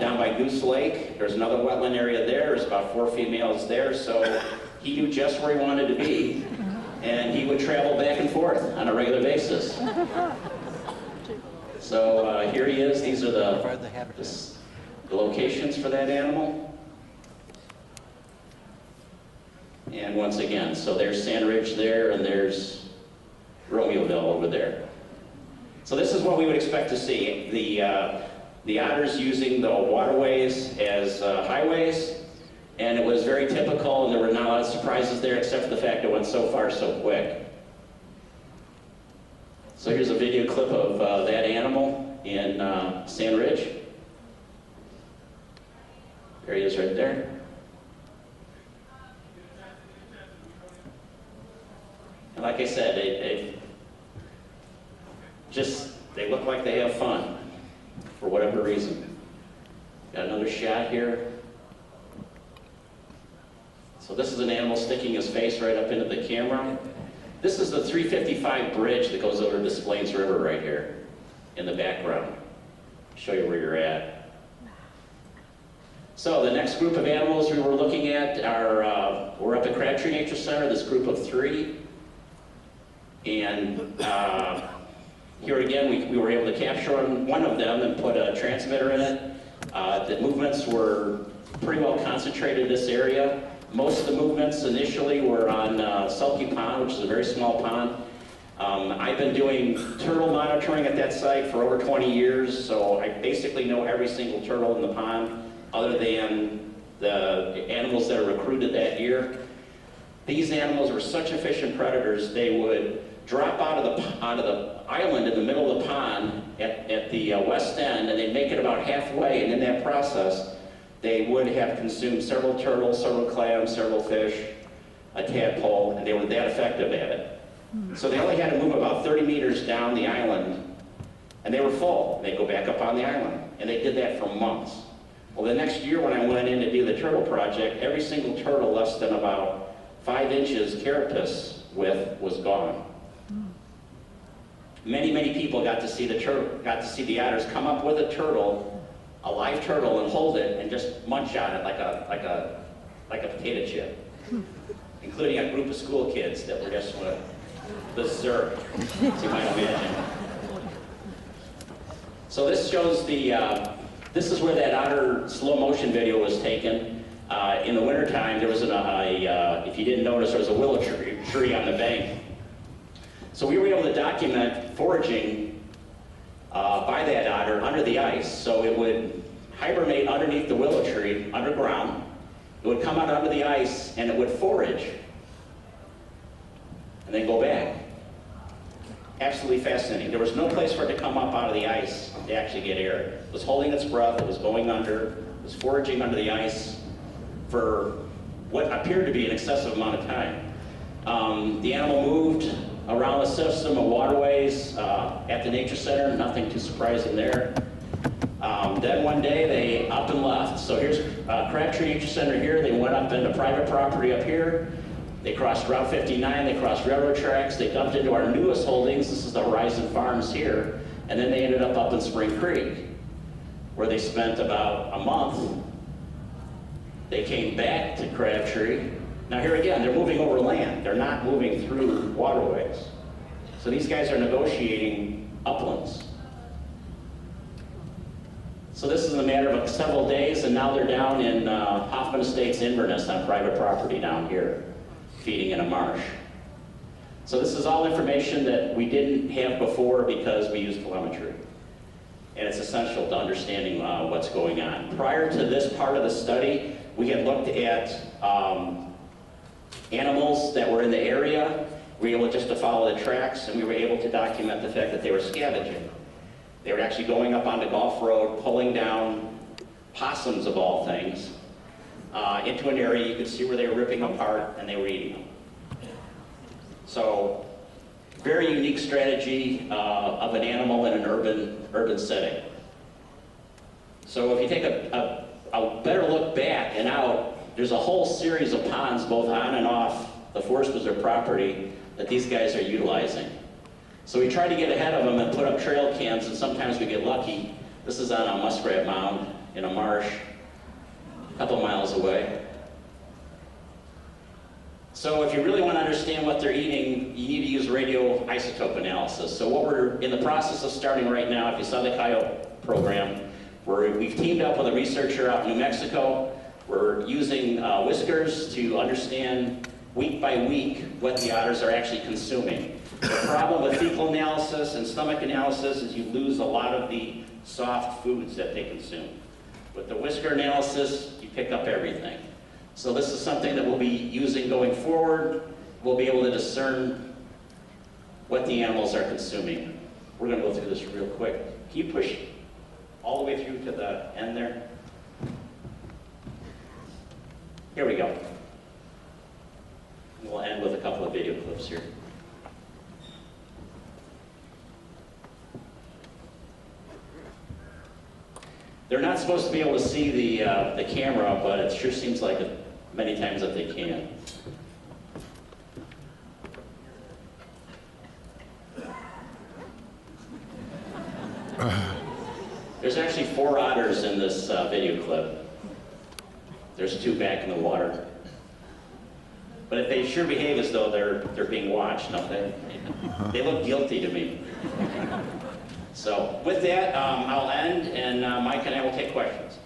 down by Goose Lake. There's another wetland area there. There's about 4 females there, so he knew just where he wanted to be, and he would travel back and forth on a regular basis. So here he is. These are the locations for that animal. And once again, so there's Sand Ridge there, and there's Romeoville over there. So this is what we would expect to see. The otters using the waterways as highways, and it was very typical, and there were not a lot of surprises there, except for the fact it went so far so quick. So here's a video clip of that animal in Sand Ridge. There he is right there. And like I said, they look like they have fun for whatever reason. Got another shot here. So this is an animal sticking his face right up into the camera. This is the 355 bridge that goes over Des Plaines River right here in the background. Show you where you're at. So the next group of animals we were looking at are, we're up at Crabtree Nature Center, this group of 3. And here again, we were able to capture one of them and put a transmitter in it. The movements were pretty well concentrated in this area. Most of the movements initially were on Sulky Pond, which is a very small pond. I've been doing turtle monitoring at that site for over 20 years, so I basically know every single turtle in the pond, other than the animals that are recruited that year. These animals were such efficient predators, they would drop out of the island in the middle of the pond at the west end, and they'd make it about halfway, and in that process, they would have consumed several turtles, several clams, several fish, a tadpole, and they were that effective at it. So they only had to move about 30 meters down the island, and they were full. They'd go back up on the island, and they did that for months. Well, the next year when I went in to do the turtle project, every single turtle less than about 5 inches carapace width was gone. Many people got to see the otters come up with a turtle, a live turtle, and hold it and just munch on it like a potato chip, including a group of school kids that were just berserk, as you might imagine. So this shows this is where that otter slow motion video was taken. In the wintertime, there was if you didn't notice, there was a willow tree on the bank. So we were able to document foraging by that otter under the ice. So it would hibernate underneath the willow tree, underground. It would come out under the ice and it would forage and then go back. Absolutely fascinating. There was no place for it to come up out of the ice to actually get air. It was holding its breath, it was going under, it was foraging under the ice for what appeared to be an excessive amount of time. The animal moved around the system of waterways at the Nature Center, nothing too surprising there. Then one day they up and left. So here's Crabtree Nature Center here. They went up into private property up here. They crossed Route 59, they crossed railroad tracks, they dumped into our newest holdings. This is the Horizon Farms here. And then they ended up in Spring Creek, where they spent about a month. They came back to Crabtree. Now here again, they're moving over land. They're not moving through waterways. So these guys are negotiating uplands. So this is in a matter of several days, and now they're down in Hoffman Estates Inverness on private property down here, feeding in a marsh. So this is all information that we didn't have before because we used telemetry. And it's essential to understanding what's going on. Prior to this part of the study, we had looked at animals that were in the area. We were able just to follow the tracks, and we were able to document the fact that they were scavenging. They were actually going up onto Gulf Road, pulling down possums of all things, into an area you could see where they were ripping apart and they were eating them. So, very unique strategy of an animal in an urban setting. So if you take a better look back and out, there's a whole series of ponds both on and off the Forest Preserve property that these guys are utilizing. So we try to get ahead of them and put up trail cams, and sometimes we get lucky This is on a muskrat mound in a marsh a couple miles away. So if you really want to understand what they're eating, you need to use radioisotope analysis. So what we're in the process of starting right now, if you saw the coyote program, we've teamed up with a researcher out in New Mexico. We're using whiskers to understand week by week what the otters are actually consuming. The problem with fecal analysis and stomach analysis is you lose a lot of the soft foods that they consume. With the whisker analysis, you pick up everything. So this is something that we'll be using going forward. We'll be able to discern what the animals are consuming. We're going to go through this real quick. Can you push all the way through to the end there? Here we go. We'll end with a couple of video clips here. They're not supposed to be able to see the camera, but it sure seems like it many times that they can. There's actually 4 otters in this video clip. There's 2 back in the water. But if they sure behave as though they're being watched, don't they? They look guilty to me. So with that, I'll end, and Mike and I will take questions.